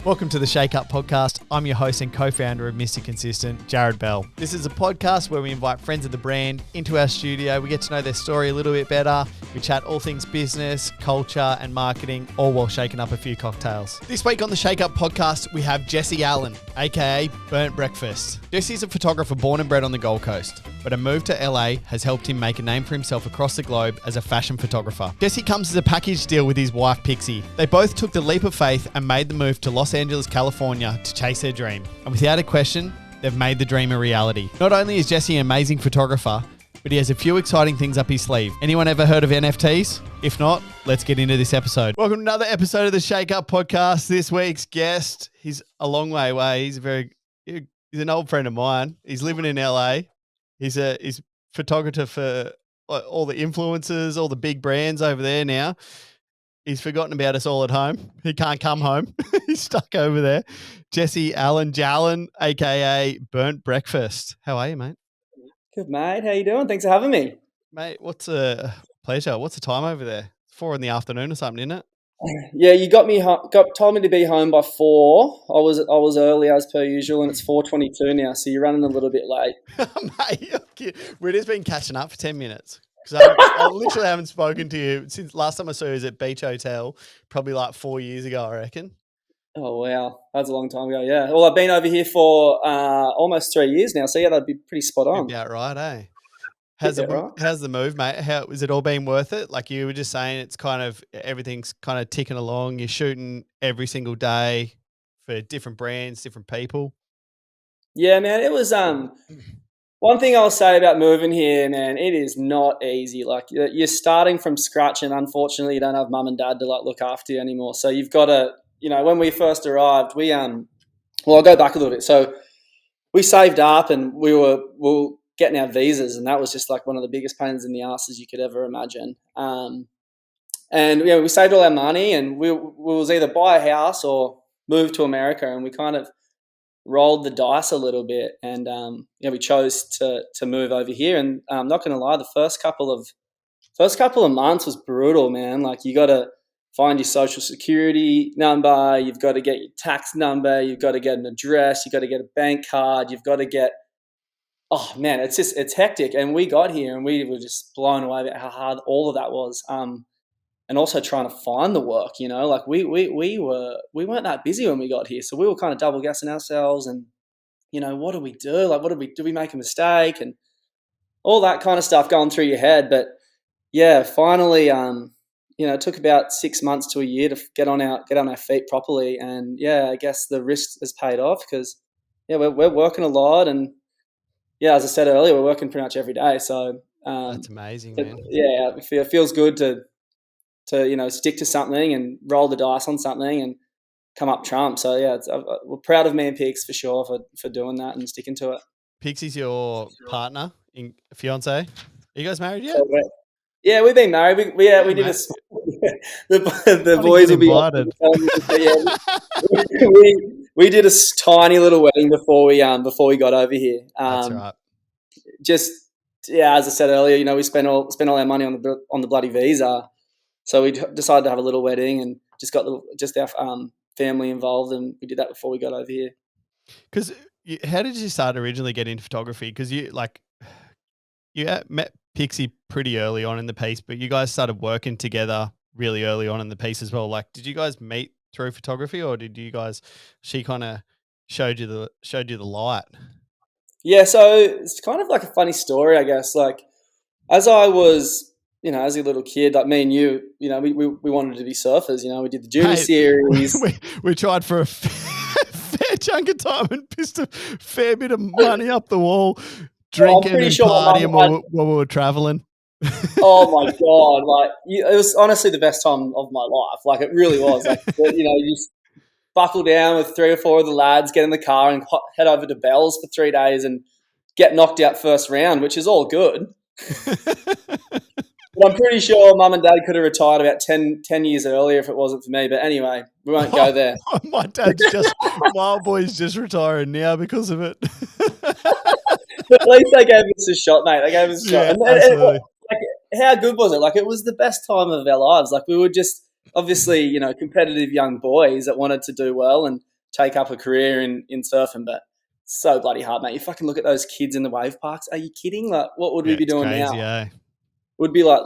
Welcome to the Shake Up Podcast. I'm your host and co-founder of Mr. Consistent, Jared Bell. This is a podcast where we invite friends of the brand into our studio. We get to know their story a little bit better. We chat all things business, culture, and marketing, all while shaking up a few cocktails. This week on the Shake Up Podcast, we have Jesse Allen, aka Burnt Breakfast. Jesse's a photographer born and bred on the Gold Coast, but a move to LA has helped him make a name for himself across the globe as a fashion photographer. Jesse comes as a package deal with his wife, Pixie. They both took the leap of faith and made the move to Los Angeles, California to chase their dream. And without a question, they've made the dream a reality. Not only is Jesse an amazing photographer, but he has a few exciting things up his sleeve. Anyone ever heard of NFTs? If not, let's get into this episode. Welcome to another episode of the Shake Up Podcast. This week's guest, he's a long way away. He's an old friend of mine. He's living in LA. He's photographer for all the influencers, all the big brands over there now. He's forgotten about us all at home. He can't come home. He's stuck over there. Jesse Allen Jallen, a.k.a. Burnt Breakfast. How are you, mate? Good, mate. How you doing? Thanks for having me. Mate, what's a pleasure. What's the time over there? 4 p.m. or something, isn't it? Yeah, you told me to be home by 4. I was early as per usual, and it's 4:22 now, so you're running a little bit late. Mate, we've just been catching up for 10 minutes. Because I literally haven't spoken to you since last time I saw you was at Beach Hotel, probably like 4 years ago, I reckon. Oh, wow. That's a long time ago, yeah. Well, I've been over here for almost 3 years now, so yeah, that'd be pretty spot on. About right, eh? How's the move, mate? How has it all been worth it? Like you were just saying, it's kind of everything's kind of ticking along. You're shooting every single day for different brands, different people. Yeah, man. It was one thing I'll say about moving here, man. It is not easy. Like you're starting from scratch, and unfortunately, you don't have mum and dad to like look after you anymore. So you've got to, when we first arrived, I'll go back a little bit. So we saved up, and we were getting our visas, and that was just like one of the biggest pains in the asses you could ever imagine. And we saved all our money, and we was either buy a house or move to America, and we kind of rolled the dice a little bit, and we chose to move over here. And I'm not going to lie, the first couple of months was brutal, man. Like you got to find your social security number, you've got to get your tax number, you've got to get an address, you've got to get a bank card, you've got to get. Oh man, it's hectic. And we got here and we were just blown away about how hard all of that was. And also trying to find the work, like we weren't that busy when we got here. So we were kind of double guessing ourselves and, what do we do? Like, do we make a mistake and all that kind of stuff going through your head. But yeah, finally, it took about 6 months to a year to get on our feet properly. And yeah, I guess the risk has paid off because we're working a lot. And yeah, as I said earlier, we're working pretty much every day. So that's amazing, man. It feels good to stick to something and roll the dice on something and come up trump. So yeah, we're proud of me and Pix for sure for doing that and sticking to it. Pixie's your partner, fiance. Are you guys married yet? Yeah, we've been married. We did the boys will be invited. We did a tiny little wedding before we got over here. That's right. Just as I said earlier, we spent all our money on the bloody visa. So we decided to have a little wedding and just got our family involved, and we did that before we got over here. Because how did you start originally get into photography? Because you met Pixie pretty early on in the piece, but you guys started working together really early on in the piece as well. Like, did you guys meet through photography, or she kind of showed you the light? Yeah, so it's kind of like a funny story, I guess. Like, as I was, as a little kid, like me and you, we wanted to be surfers. We did the junior series. We tried for a fair chunk of time and pissed a fair bit of money up the wall, drinking and partying while we were traveling. Oh my God. Like it was honestly the best time of my life. Like it really was. Like, you just buckle down with 3 or 4 of the lads, get in the car and head over to Bell's for 3 days and get knocked out first round, which is all good. But I'm pretty sure mum and dad could have retired about 10 years earlier if it wasn't for me. But anyway, we won't go there. My boy's just retiring now because of it. But at least they gave us a shot, mate. They gave us a shot. Yeah, absolutely. How good was it? Like it was the best time of our lives. Like we were just obviously, competitive young boys that wanted to do well. And take up a career in surfing, but so bloody hard, mate. You fucking look at those kids in the wave parks. Are you kidding? Like, what would we Yeah, be it's doing now? crazy, eh? Would be like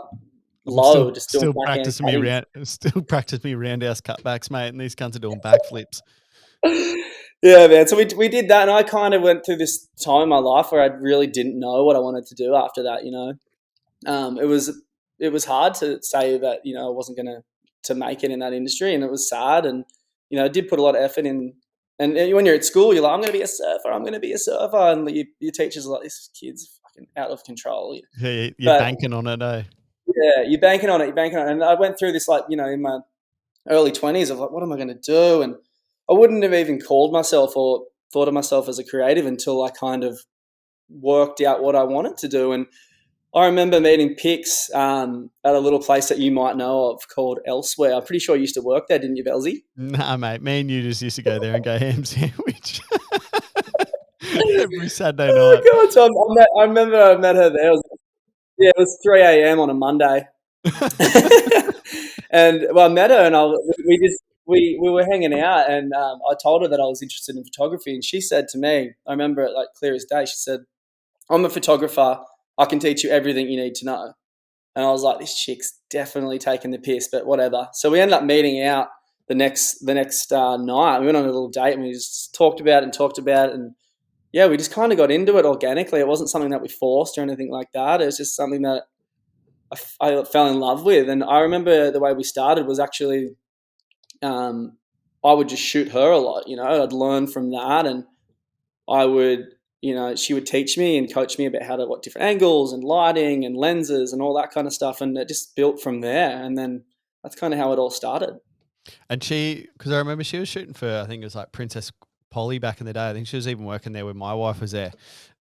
I'm low, just doing still backhand practicing cuttings. still practice me roundhouse cutbacks, mate, and these cunts are doing backflips. Yeah, man. So we did that, and I kind of went through this time in my life where I really didn't know what I wanted to do after that. It was hard to say that I wasn't going to make it in that industry, and it was sad. And I did put a lot of effort in. And when you're at school, you're like, I'm going to be a surfer. I'm going to be a surfer, and your teachers are like, this kid's fucking out of control. Yeah, you're But banking on it, eh? yeah, you're banking on it. You're banking on it. And I went through this in my early 20s of like, what am I going to do? And I wouldn't have even called myself or thought of myself as a creative until I kind of worked out what I wanted to do. And I remember meeting Pix at a little place that you might know of called Elsewhere. I'm pretty sure you used to work there, didn't you, Belzy? Nah, mate. Me and you just used to go there and go ham sandwich every Saturday Oh, night. God. So I remember I met her there. It was 3 a.m. on a Monday. And I met her, and we were hanging out, and I told her that I was interested in photography, and she said to me, I remember it like clear as day. She said, "I'm a photographer. I can teach you everything you need to know." And I was like, "This chick's definitely taking the piss," but whatever. So we ended up meeting out the next night. We went on a little date, and we just talked about it, and yeah, we just kind of got into it organically. It wasn't something that we forced or anything like that. It was just something that I fell in love with. And I remember the way we started was actually I would just shoot her a lot. I'd learn from that, and I would, she would teach me and coach me about what different angles and lighting and lenses and all that kind of stuff. And it just built from there. And then that's kind of how it all started. And because I remember she was shooting for, I think it was like Princess Polly back in the day. I think she was even working there when my wife was there.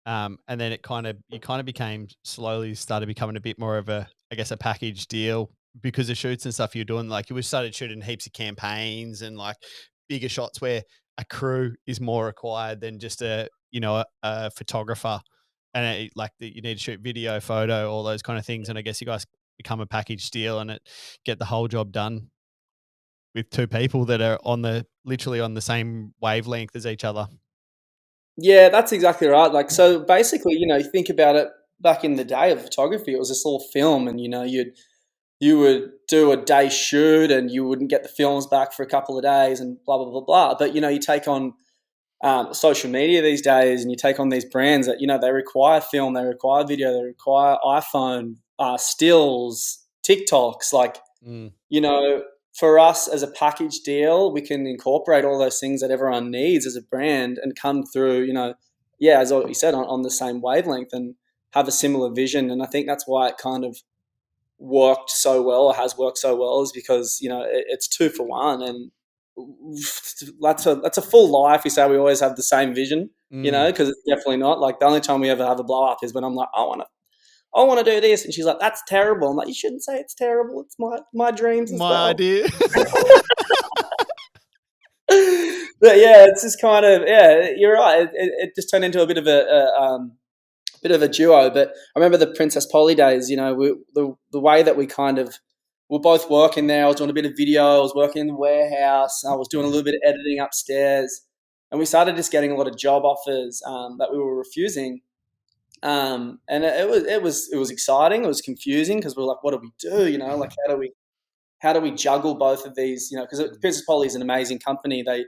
And then you kind of became slowly started becoming a bit more of a package deal because of shoots and stuff you're doing. Like you started shooting heaps of campaigns and like bigger shots where a crew is more required than just a photographer, and you need to shoot video, photo, all those kind of things. And I guess you guys become a package deal and get the whole job done with two people that are literally on the same wavelength as each other. Yeah, that's exactly right. Like, so basically, you think about it back in the day of photography, it was this little film, and you would do a day shoot and you wouldn't get the films back for a couple of days and blah, blah, blah, blah. But, you take on social media these days, and you take on these brands that, they require film, they require video, they require iPhone, stills, TikToks. Like, for us as a package deal, we can incorporate all those things that everyone needs as a brand and come through, as you said, on the same wavelength and have a similar vision. And I think that's why it kind of worked so well, or has worked so well, is because it's 2 for 1, and that's a full lie if we say we always have the same vision, because it's definitely not. Like, the only time we ever have a blow up is when I'm like, I want to do this, and she's like, that's terrible. I'm like, you shouldn't say it's terrible. It's my dreams as well. Idea. But yeah, it's just kind of, yeah, you're right. It just turned into a bit of a duo. But I remember the Princess Polly days. The way that we kind of were both working there. I was doing a bit of video. I was working in the warehouse. I was doing a little bit of editing upstairs, and we started just getting a lot of job offers that we were refusing. And it was exciting. It was confusing because we were like, what do we do? Like, how do we juggle both of these? Because Princess Polly is an amazing company. They're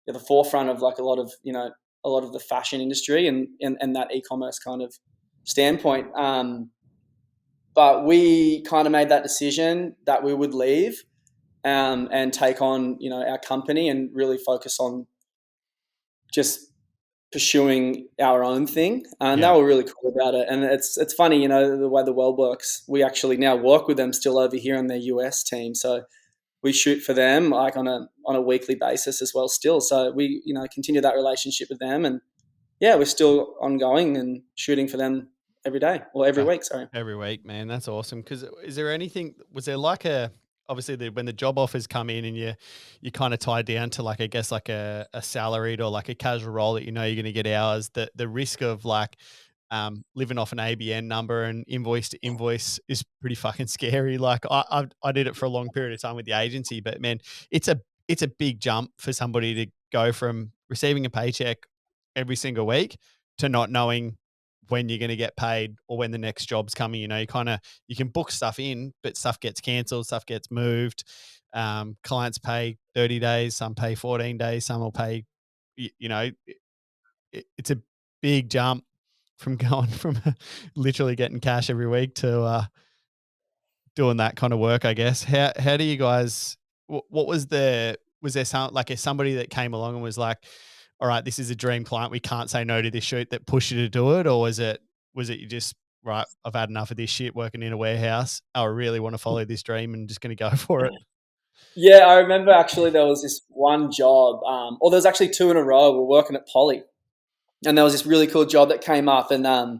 the forefront of like a lot of the fashion industry and that e-commerce kind of standpoint. But we kind of made that decision that we would leave and take on our company and really focus on just pursuing our own thing, and they were really cool about it. And it's funny, the way the world works. We actually now work with them still over here on their US team, so we shoot for them like on a weekly basis as well still. So we continue that relationship with them, and yeah, we're still ongoing and shooting for them every day or every week. Sorry, every week, man. That's awesome. Because was there like obviously when the job offers come in and you kind of tied down to like, I guess like a salaried or like a casual role that you're going to get hours, the risk of like living off an ABN number and invoice to invoice is pretty fucking scary. Like I did it for a long period of time with the agency, but man, it's a big jump for somebody to go from receiving a paycheck every single week to not knowing when you're going to get paid or when the next job's coming. You can book stuff in, but stuff gets cancelled, stuff gets moved. Clients pay 30 days, some pay 14 days, some will pay, it's a big jump from going from literally getting cash every week to doing that kind of work, I guess. How do you guys, what was there somebody that came along and was like, all right, this is a dream client, we can't say no to this shoot, that pushed you to do it? Or was it you just, right, I've had enough of this shit working in a warehouse, I really want to follow this dream and just going to go for it? Yeah, I remember actually there was this one job, or there was actually two in a row. We were working at Poly, and there was this really cool job that came up, and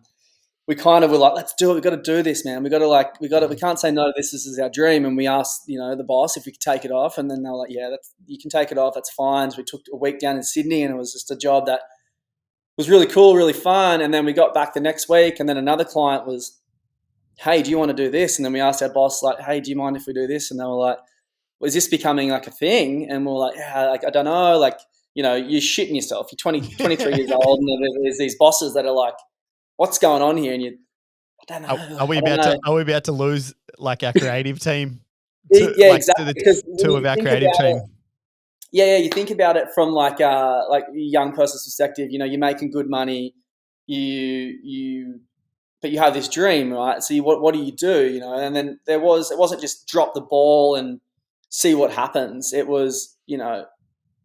we kind of were like, let's do it. We've got to do this, man. We can't say no to this. This is our dream. And we asked, the boss if we could take it off. And then they were like, yeah, you can take it off. That's fine. So we took a week down in Sydney, and it was just a job that was really cool, really fun. And then we got back the next week, and then another client was, hey, do you want to do this? And then we asked our boss, like, hey, do you mind if we do this? And they were like, was this becoming like a thing? And we're like, yeah, like, I don't know. Like, you're shitting yourself. You're 23 years old, and there's these bosses that are like, what's going on here? And I don't know. Are we about to lose like our creative team? Exactly. Because two of our creative team. You think about it from like a young person's perspective. You're making good money. But you have this dream, right? So what do you do? And then it wasn't just drop the ball and see what happens. It was,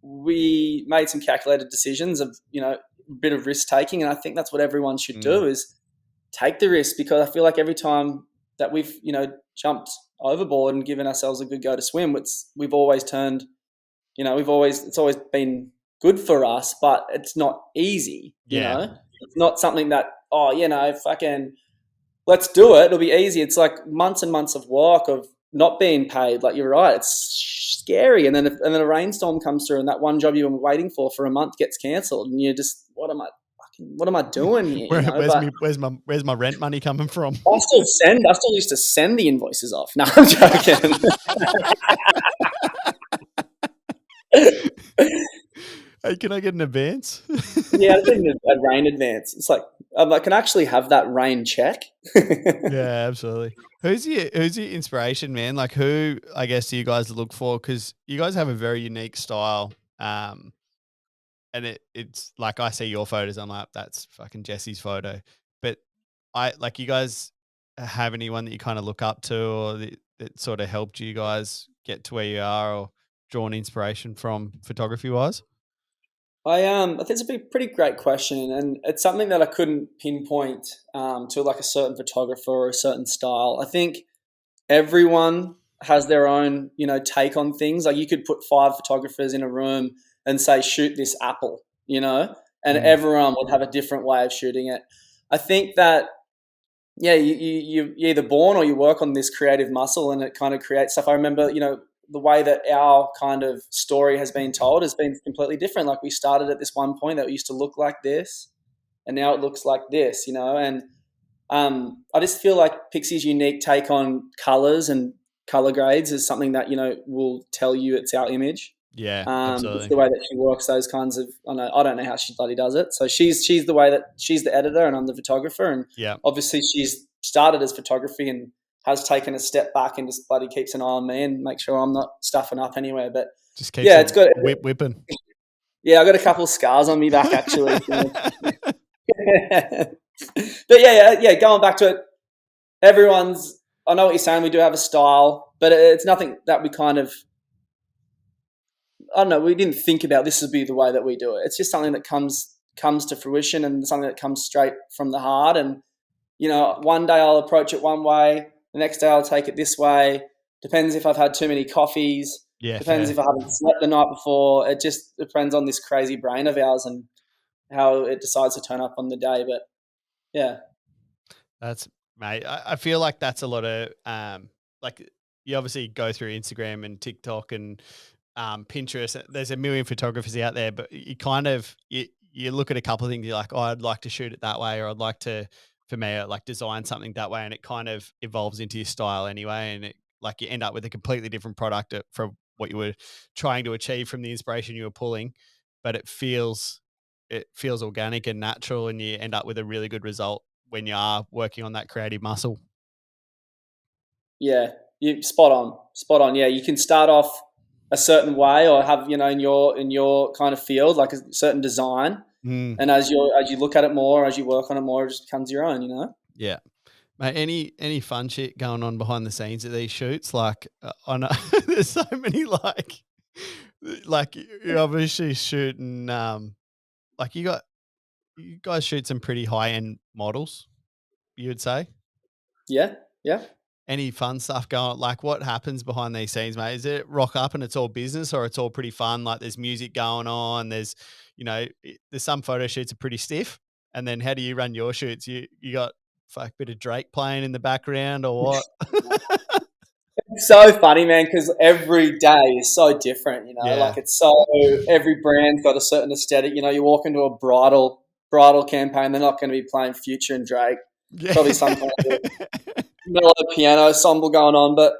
we made some calculated decisions of, a bit of risk taking. And I think that's what everyone should do, is take the risk, because I feel like every time that we've, jumped overboard and given ourselves a good go to swim, we've always turned, it's always been good for us, but it's not easy. It's not something that, fucking let's do it. It'll be easy. It's like months and months of work of not being paid. Like, you're right. It's scary. And then a rainstorm comes through, and that one job you've been waiting for a month gets cancelled, and you're just, what am I doing here? Where's my rent money coming from? I still used to send the invoices off. No, I'm joking. Hey, can I get an advance? Yeah, I think a rain advance. It's like, I can actually have that rain check. Yeah, absolutely. Who's your inspiration, man? Like, who, I guess, do you guys look for? Because you guys have a very unique style. And it's like, I see your photos, I'm like, that's fucking Jesse's photo. But you guys have anyone that you kind of look up to, or that sort of helped you guys get to where you are, or drawn inspiration from photography wise? That's a pretty great question, and it's something that I couldn't pinpoint to like a certain photographer or a certain style. I think everyone has their own, take on things. Like, you could put 5 photographers in a room and say, shoot this apple, and everyone would have a different way of shooting it. I think that, yeah, you're either born or you work on this creative muscle, and it kind of creates stuff. I remember, the way that our kind of story has been told has been completely different. Like, we started at this one point that used to look like this, and now it looks like this, and I just feel like Pixie's unique take on colors and color grades is something that, will tell you it's our image. Yeah, absolutely. It's the way that she works those kinds of, I don't know how she bloody does it. So she's the way that she's the editor and I'm the photographer. And obviously she's started as photography and has taken a step back and just bloody keeps an eye on me and make sure I'm not stuffing up anywhere. But just keeps it's good. Whipping. Yeah, I got a couple of scars on me back actually. But yeah, going back to it, I know what you're saying, we do have a style, but it's nothing that we kind of, I don't know, we didn't think about this would be the way that we do it. It's just something that comes to fruition and something that comes straight from the heart. And, one day I'll approach it one way, the next day I'll take it this way. Depends if I've had too many coffees. Yeah, depends if I haven't slept the night before. It just depends on this crazy brain of ours and how it decides to turn up on the day. But yeah. That's, mate, I feel like that's a lot of, like, you obviously go through Instagram and TikTok and Pinterest. There's a million photographers out there, but you kind of, you look at a couple of things, you're like, oh, I'd like to shoot it that way, or I'd like to, for me, like design something that way, and it kind of evolves into your style anyway, and it, like, you end up with a completely different product from what you were trying to achieve from the inspiration you were pulling. but it feels organic and natural, and you end up with a really good result when you are working on that creative muscle. Yeah, you spot on. Yeah, you can start off a certain way or have, in your kind of field, like a certain design. And as you look at it more, as you work on it more, it just becomes your own, Yeah. Mate, any fun shit going on behind the scenes at these shoots? Like, I know there's so many like you're obviously shooting like you guys shoot some pretty high end models, you would say. Yeah, yeah. Any fun stuff going? Like, what happens behind these scenes, mate? Is it rock up and it's all business, or it's all pretty fun? Like, there's music going on. There's, there's some photo shoots are pretty stiff. And then, how do you run your shoots? You got a bit of Drake playing in the background, or what? It's so funny, man, because every day is so different, Yeah. like every brand's got a certain aesthetic. You walk into a bridal campaign, they're not going to be playing Future and Drake. Yeah. Probably some kind of mellow piano ensemble going on, but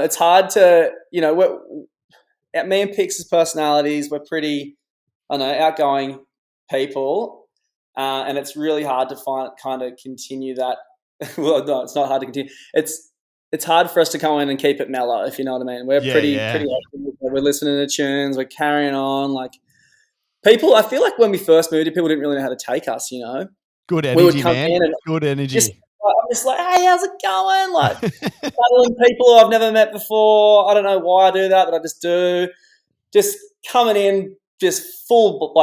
it's hard to, me and Pix's personalities, we're pretty, I don't know, outgoing people, and it's really hard to continue that. Well, no, it's not hard to continue. It's hard for us to come in and keep it mellow, if you know what I mean. We're pretty open. We're listening to tunes. We're carrying on. Like, people, I feel like when we first moved, people didn't really know how to take us. Good energy, we would come man. in and good energy. I'm just like, hey, how's it going? Like, following people who I've never met before. I don't know why I do that, but I just do. Just coming in, just full,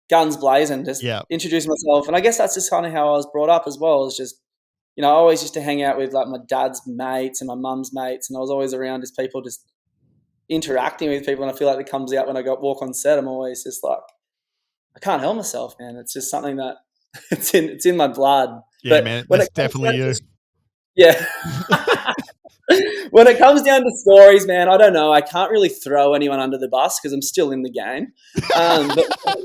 guns blazing, just introducing myself. And I guess that's just kind of how I was brought up as well. It's just, I always used to hang out with like my dad's mates and my mum's mates, and I was always around just people just interacting with people. And I feel like it comes out when I walk on set. I'm always just like, I can't help myself, man. It's just something that it's in my blood. Yeah, but man, that's definitely you. Yeah. When it comes down to stories, man, I don't know. I can't really throw anyone under the bus because I'm still in the game. But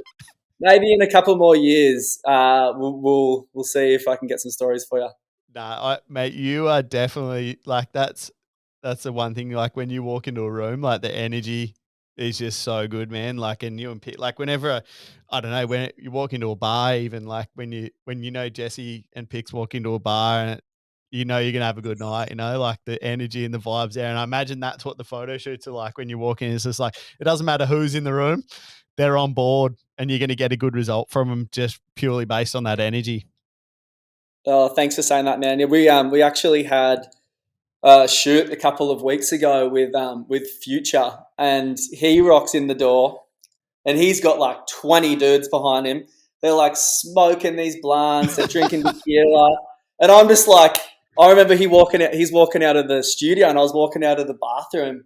maybe in a couple more years, we'll see if I can get some stories for you. Nah, mate, you are definitely like that's the one thing. Like when you walk into a room, like the energy is just so good, man. Like, and you and Pete, like whenever, I don't know, when you walk into a bar, even like when Jesse and Pix walk into a bar and you're gonna have a good night, like the energy and the vibes there. And I imagine that's what the photo shoots are like when you walk in. It's just like, it doesn't matter who's in the room, they're on board and you're going to get a good result from them just purely based on that energy. Oh, thanks for saying that, man. We actually had a shoot a couple of weeks ago with Future, and he rocks in the door and he's got like 20 dudes behind him. They're like smoking these blunts, they're drinking tequila. And I'm just like, I remember he's walking out of the studio and I was walking out of the bathroom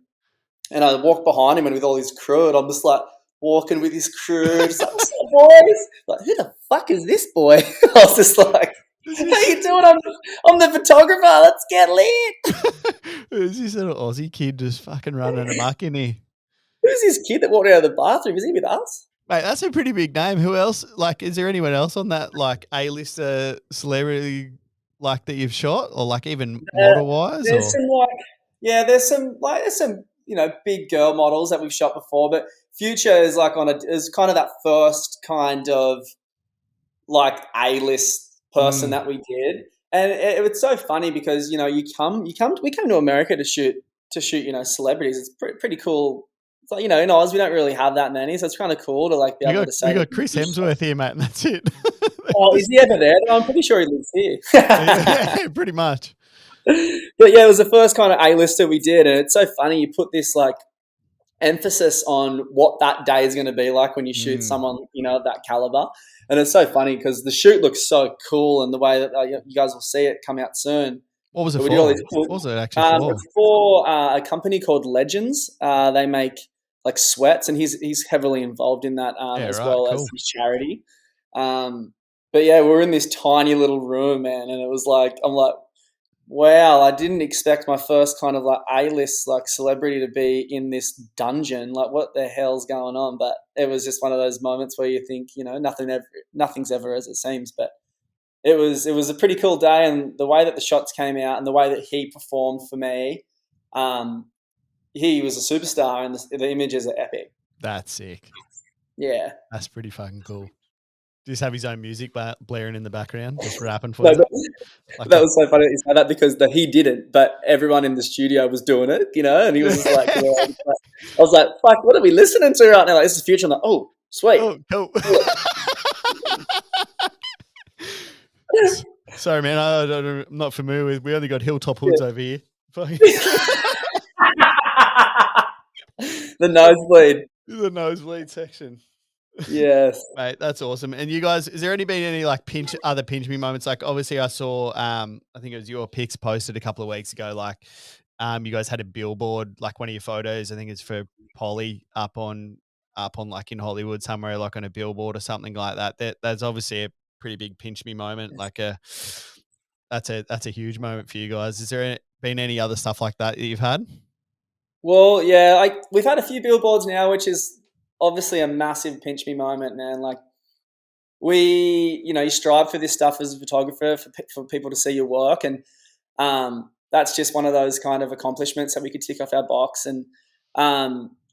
and I walked behind him and with all his crew, and I'm just like walking with his crew, just like, what's up, boys? Like, who the fuck is this boy? I was just like, how you doing? I'm the photographer. Let's get lit. Who's this little Aussie kid just fucking running amok in here? Who's this kid that walked out of the bathroom? Is he with us? Mate, that's a pretty big name. Who else? Like, is there anyone else on that like A-lister celebrity like that you've shot, or like even model wise? There's some big girl models that we've shot before, but Future is like is kind of that first kind of like A-list person that we did. And it's so funny because we come to America to shoot celebrities. It's pretty cool. It's like, in Oz we don't really have that many, so it's kind of cool to like be able to say. We got Chris Hemsworth here, mate, and that's it. Oh, is he ever there? I'm pretty sure he lives here. Yeah, pretty much. But yeah, it was the first kind of A-lister we did, and it's so funny. You put this like emphasis on what that day is going to be like when you shoot someone of that caliber. And it's so funny because the shoot looks so cool, and the way that you guys will see it come out soon. What was it for? What was it actually for? It's for a company called Legends. They make like sweats, and he's heavily involved in that as his charity. But yeah, we're in this tiny little room, man, and it was like, I'm like, wow, I didn't expect my first kind of like A-list like celebrity to be in this dungeon. Like, what the hell's going on? But it was just one of those moments where you think, nothing's ever as it seems. But it was a pretty cool day, and the way that the shots came out and the way that he performed for me, he was a superstar, and the images are epic. That's sick. Yeah. That's pretty fucking cool. Just have his own music blaring in the background, just rapping for No, you. that was so funny that you said that because he didn't, but everyone in the studio was doing it, and he was just like, yeah. I was like, fuck, what are we listening to right now? Like, this is Future. I'm like, oh, sweet. Oh, cool. Sorry, man. I'm not familiar with. We only got Hilltop Hoods over here. The nosebleed. The nosebleed section. Yes. Mate, that's awesome. And you guys, is there been any like other pinch me moments? Like obviously I saw I think it was your pics posted a couple of weeks ago, like you guys had a billboard, like one of your photos, I think it's for Polly up on like in Hollywood somewhere, like on a billboard or something like that. That's obviously a pretty big pinch me moment. Like that's a huge moment for you guys. Is there been any other stuff like that you've had? Well, yeah, we've had a few billboards now, which is obviously a massive pinch me moment, man. Like you strive for this stuff as a photographer for people to see your work, and that's just one of those kind of accomplishments that we could tick off our box. And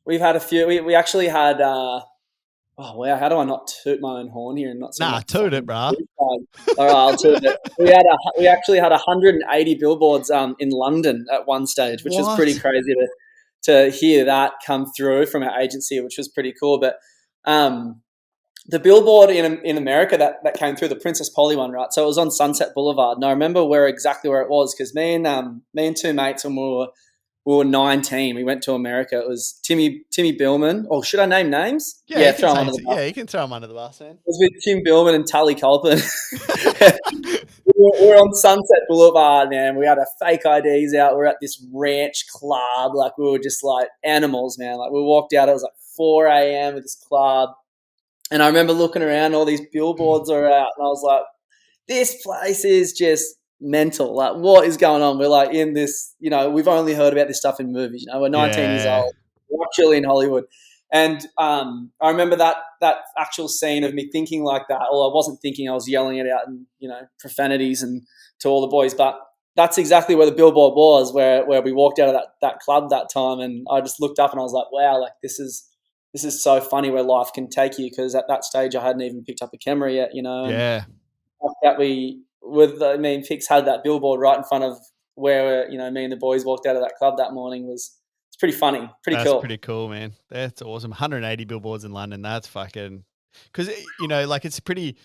we've had a few. We actually had. Oh wow! How do I not toot my own horn here and not? Nah, toot it, bro. All right, I'll toot it. We actually had 180 billboards in London at one stage, which was pretty crazy to hear that come through from our agency, which was pretty cool. But the billboard in America that came through, the Princess Polly one, right? So it was on Sunset Boulevard, and I remember exactly where it was because me and two mates when we were 19. We went to America. It was Timmy Billman. Oh, should I name names? Yeah, throw them under the bus. Yeah, you can throw them under the bus, man. It was with Tim Billman and Tully Culpin. we were on Sunset Boulevard, man. We had our fake IDs out. We were at this ranch club. Like, we were just like animals, man. Like, we walked out. It was like 4 a.m. at this club. And I remember looking around, all these billboards are out. And I was like, this place is just mental. Like, what is going on? We're like in this, we've only heard about this stuff in movies. We're 19 years old. We're actually in Hollywood. And I remember that actual scene of me thinking like that. Well, I wasn't thinking, I was yelling it out in, profanities and to all the boys. But that's exactly where the billboard was, where we walked out of that club that time. And I just looked up and I was like, wow, like this is so funny where life can take you. Because at that stage, I hadn't even picked up a camera yet, Yeah. That Pix had that billboard right in front of where, me and the boys walked out of that club that morning it's pretty funny, pretty cool. That's pretty cool, man. That's awesome. 180 billboards in London. That's fucking, because, like it's pretty,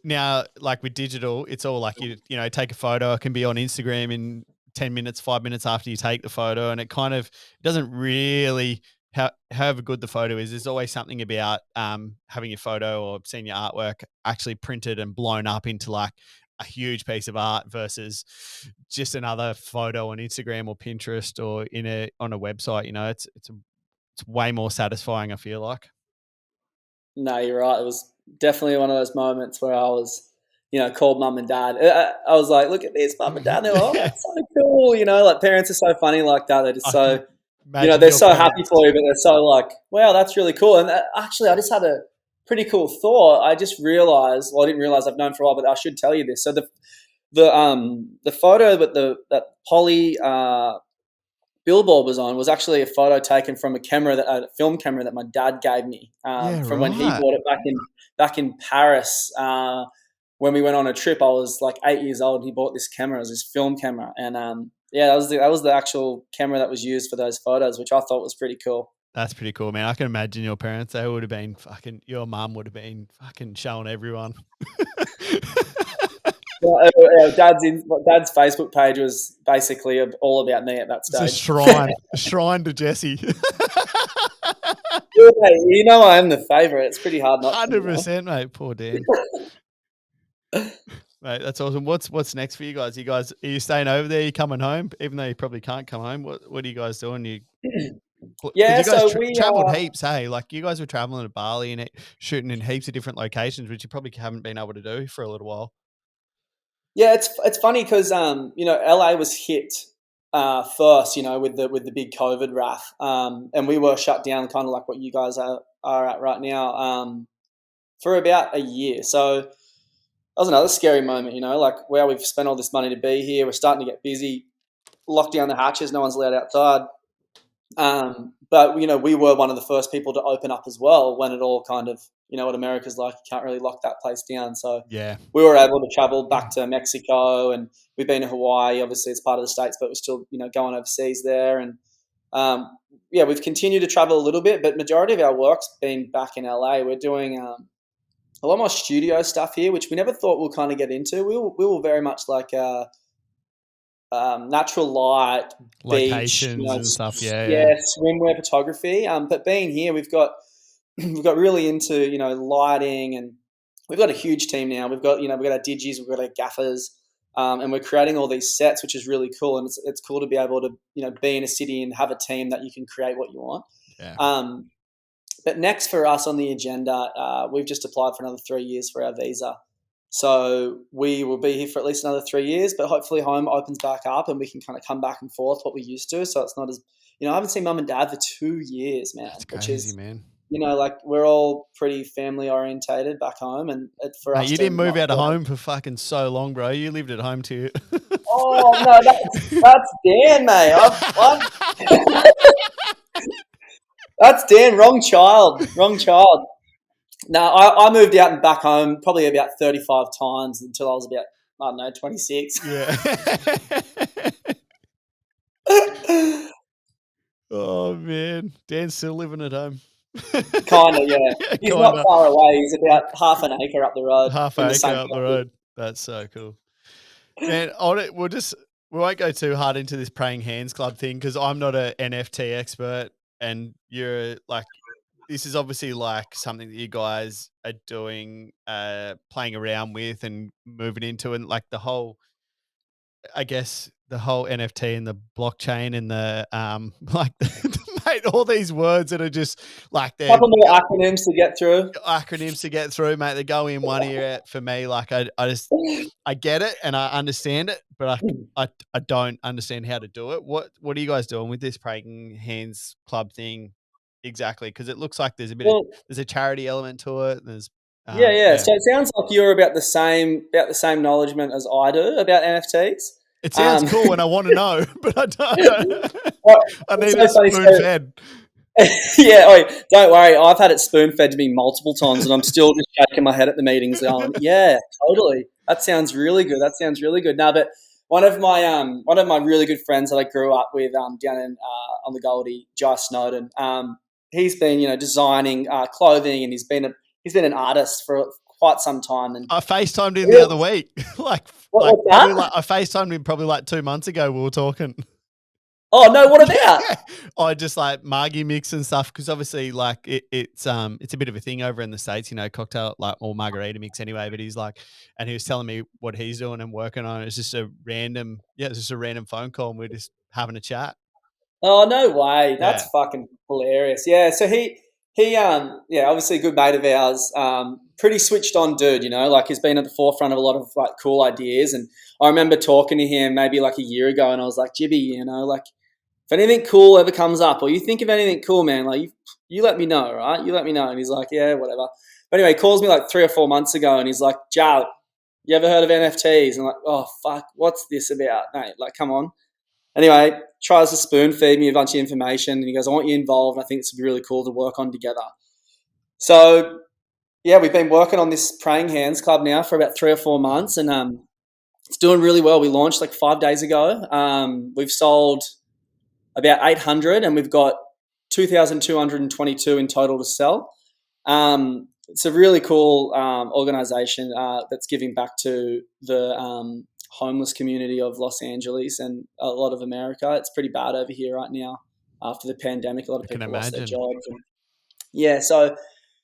now, like with digital, it's all like, take a photo. It can be on Instagram in 10 minutes, 5 minutes after you take the photo. And it kind of doesn't really, however good the photo is, there's always something about having your photo or seeing your artwork actually printed and blown up into like a huge piece of art versus just another photo on Instagram or Pinterest or on a website. It's way more satisfying, I feel like. No, you're right. It was definitely one of those moments where I was, called mum and dad. I was like, look at this, mum and dad. They're like, oh, that's so cool. Like parents are so funny like that. They're just so, they're so happy for you, but they're so like, wow, that's really cool. And actually, I just had a pretty cool thought. I just realized, well, I didn't realize I've known for a while, but I should tell you this. So the photo that Polly billboard was on was actually a photo taken from a film camera that my dad gave me from when he bought it back in Paris. When we went on a trip, I was like 8 years old, and he bought this camera. It was his film camera, and that was the actual camera that was used for those photos, which I thought was pretty cool. That's pretty cool, man. I can imagine your parents, they would have been your mum would have been fucking showing everyone. Dad's Facebook page was basically all about me at that stage. It's a shrine to Jesse. Yeah, I am the favourite. It's pretty hard not 100%, mate. Poor Dan. Mate, that's awesome. What's next for you guys? Are you staying over there? Are you coming home? Even though you probably can't come home, what are you guys doing? You guys traveled heaps, hey? Like you guys were traveling to Bali and shooting in heaps of different locations, which you probably haven't been able to do for a little while. Yeah, it's funny because LA was hit first, with the big COVID RAF, and we were shut down, kind of like what you guys are at right now, for about a year. So that was another scary moment, like, wow, we've spent all this money to be here. We're starting to get busy. Lock down the hatches. No one's allowed outside. But we were one of the first people to open up as well when it all kind of, what America's like, you can't really lock that place down. So Yeah. we were able to travel back to Mexico, and we've been to Hawaii. Obviously, it's part of the States, but we're still, going overseas there. And we've continued to travel a little bit, but majority of our work's been back in LA. We're doing a lot more studio stuff here, which we never thought we'll kind of get into. We will very much like natural light, beach, Locations and stuff. Yeah. yeah, swimwear photography. But being here, we've got we've got really into lighting, and we've got a huge team now. We've got we've got our digis, we've got our gaffers, and we're creating all these sets, which is really cool. And it's cool to be able to be in a city and have a team that you can create what you want. Yeah. But next for us on the agenda, we've just applied for another 3 years for our visa. So we will be here for at least another 3 years, but hopefully home opens back up and we can kind of come back and forth what we used to. So it's not as, I haven't seen mum and dad for 2 years, man. That's which crazy, is, man. like we're all pretty family orientated back home. And for us, you didn't move out of home for fucking so long, bro. You lived at home too. Oh, no, that's Dan, mate. That's Dan, wrong child. No, I moved out and back home probably about 35 times until I was about, I don't know, 26. Yeah. Oh, man. Dan's still living at home. Kind of, yeah. He's not far away. He's about half an acre up the road. Half an acre up the road. That's so cool. Man, we won't go too hard into this Praying Hands Club thing because I'm not an NFT expert, and you're like, this is obviously like something that you guys are doing, playing around with and moving into, and like the whole NFT and the blockchain and the like mate, all these words that are just like they're couple more acronyms to get through. Mate. They go in one ear for me. Like I get it and I understand it, but I don't understand how to do it. What are you guys doing with this Praying Hands Club thing exactly? Because it looks like there's there's a charity element to it. There's yeah. So it sounds like you're about the same knowledgement as I do about NFTs. It sounds cool, and I want to know, but I don't. I need it spoon-fed. Yeah, don't worry. I've had it spoon-fed to me multiple times, and I'm still just shaking my head at the meetings going, yeah, totally. That sounds really good. No, but one of my really good friends that I grew up with down in on the Goldie, Jai Snowden, he's been designing clothing, and he's been an artist for quite some time. And I FaceTimed him the other week. I FaceTimed him probably like 2 months ago. We were talking. Oh no, what about? I just like Margie mix and stuff because obviously like it's a bit of a thing over in the States, cocktail like or margarita mix anyway. But he's like, and he was telling me what he's doing and working on. It's just a random phone call, and we're just having a chat. Oh no way, that's fucking hilarious. Yeah, so he obviously a good mate of ours. Pretty switched on dude, like he's been at the forefront of a lot of like cool ideas. And I remember talking to him maybe like a year ago, and I was like, Jibby, like if anything cool ever comes up or you think of anything cool, man, like you let me know, right? You let me know. And he's like, yeah, whatever. But anyway, he calls me like 3 or 4 months ago, and he's like, Jarrett, you ever heard of NFTs? And I'm like, oh fuck, what's this about, mate? Like, come on. Anyway, tries to spoon feed me a bunch of information, and he goes, I want you involved. I think it's really cool to work on together. So yeah, we've been working on this Praying Hands Club now for about 3 or 4 months, and it's doing really well. We launched like 5 days ago. We've sold about 800, and we've got 2,222 in total to sell. It's a really cool organization that's giving back to the homeless community of Los Angeles and a lot of America. It's pretty bad over here right now after the pandemic. A lot of people lost their jobs. So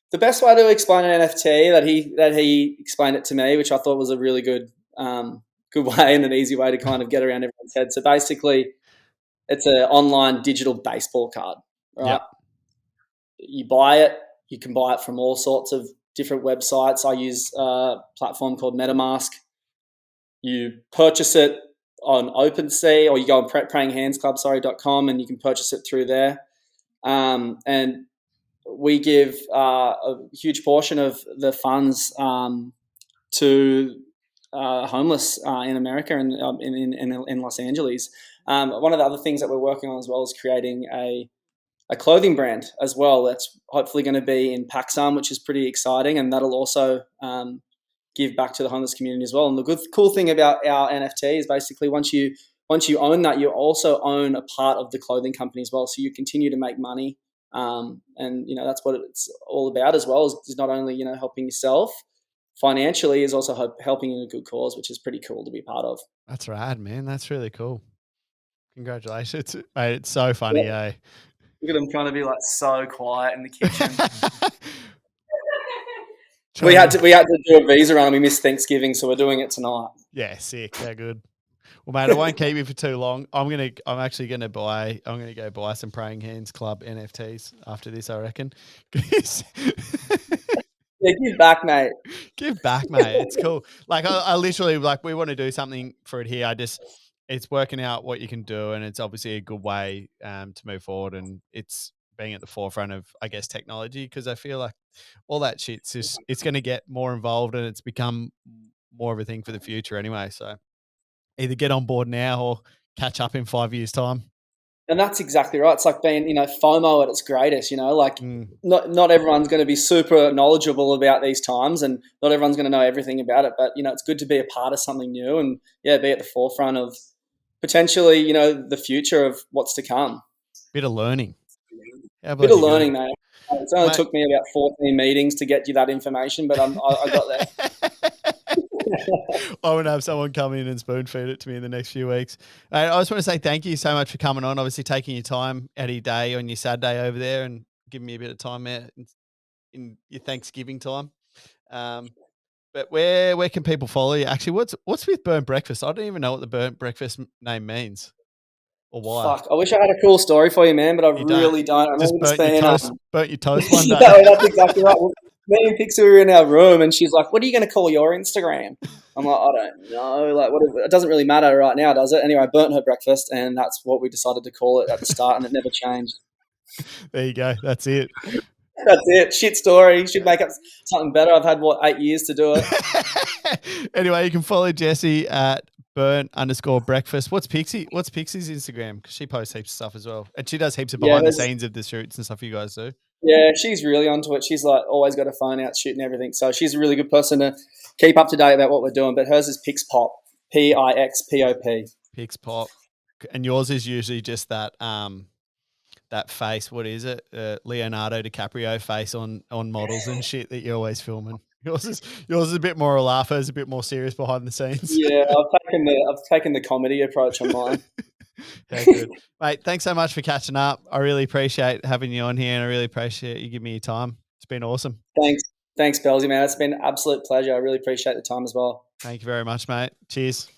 the best way to explain an NFT that he explained it to me, which I thought was a really good way and an easy way to kind of get around everyone's head. So basically, it's an online digital baseball card, right? Yep. You buy it. You can buy it from all sorts of different websites. I use a platform called MetaMask. You purchase it on OpenSea, or you go on prayinghandsclub.com, and you can purchase it through there. And we give a huge portion of the funds to homeless in America and in Los Angeles. One of the other things that we're working on as well is creating a a clothing brand as well. That's hopefully going to be in Pakistan, which is pretty exciting, and that'll also give back to the homeless community as well. And the cool thing about our NFT is basically once you own that, you also own a part of the clothing company as well. So you continue to make money, and that's what it's all about as well. Is not only helping yourself financially, is also helping in a good cause, which is pretty cool to be part of. That's rad, man. That's really cool. Congratulations, mate. It's so funny, eh? Look at them trying to be like so quiet in the kitchen. We had to do a visa run and we missed Thanksgiving, so we're doing it tonight. Yeah, sick. How good. Well, mate, I won't keep you for too long. I'm gonna go buy some Praying Hands Club NFTs after this, I reckon. Yeah, give back, mate. Give back, mate. It's cool. Like I literally, like, we want to do something for it here. It's working out what you can do, and it's obviously a good way to move forward, and it's being at the forefront of, I guess, technology, because I feel like all that shit's just, it's going to get more involved, and it's become more of a thing for the future anyway. So either get on board now or catch up in 5 years' time. And that's exactly right. It's like being, FOMO at its greatest, not everyone's going to be super knowledgeable about these times, and not everyone's going to know everything about it, but, it's good to be a part of something new and, be at the forefront of potentially, the future of what's to come. Bit of learning. Bit of learning, mate. It only took me about 14 meetings to get you that information, but I got there. I want to have someone come in and spoon feed it to me in the next few weeks. I just want to say thank you so much for coming on, obviously taking your time out of your day on your Saturday over there and giving me a bit of time out in your Thanksgiving time. But where can people follow you? Actually, what's with Burnt Breakfast? I don't even know what the Burnt Breakfast name means or why. Fuck, I wish I had a cool story for you, man, but I really don't. I just burnt your toast one day. No, that's exactly right. Me and Pixie were in our room, and she's like, "What are you going to call your Instagram?" I'm like, "I don't know. Like, it doesn't really matter right now, does it?" Anyway, I burnt her breakfast, and that's what we decided to call it at the start, and it never changed. There you go. That's it. That's it. Shit story. Should make up something better. I've had 8 years to do it. Anyway, you can follow Jessie at burnt_breakfast. What's Pixie's Instagram? Because she posts heaps of stuff as well, and she does heaps of behind the scenes of the shoots and stuff you guys do. Yeah, she's really onto it. She's like always got her phone out shooting everything. So she's a really good person to keep up to date about what we're doing. But hers is Pixpop, Pixpop. Pixpop, and yours is usually just that that face. What is it? Leonardo DiCaprio face on models and shit that you're always filming. Yours is a bit more a laugher, is a bit more serious behind the scenes. Yeah, I've taken the comedy approach on mine. Yeah, good. Mate, thanks so much for catching up. I really appreciate having you on here, and I really appreciate you giving me your time. It's been awesome. Thanks, Belsy, man. It's been an absolute pleasure. I really appreciate the time as well. Thank you very much, mate. Cheers.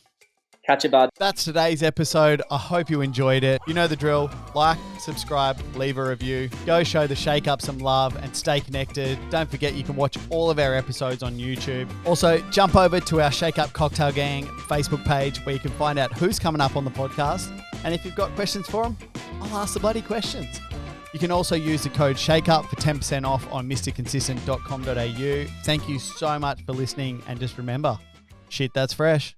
Catch you, bud. That's today's episode. I hope you enjoyed it. You know the drill. Like, subscribe, leave a review. Go show the Shake Up some love and stay connected. Don't forget you can watch all of our episodes on YouTube. Also, jump over to our Shake Up Cocktail Gang Facebook page where you can find out who's coming up on the podcast. And if you've got questions for them, I'll ask the bloody questions. You can also use the code SHAKEUP for 10% off on mrconsistent.com.au. Thank you so much for listening. And just remember, shit that's fresh.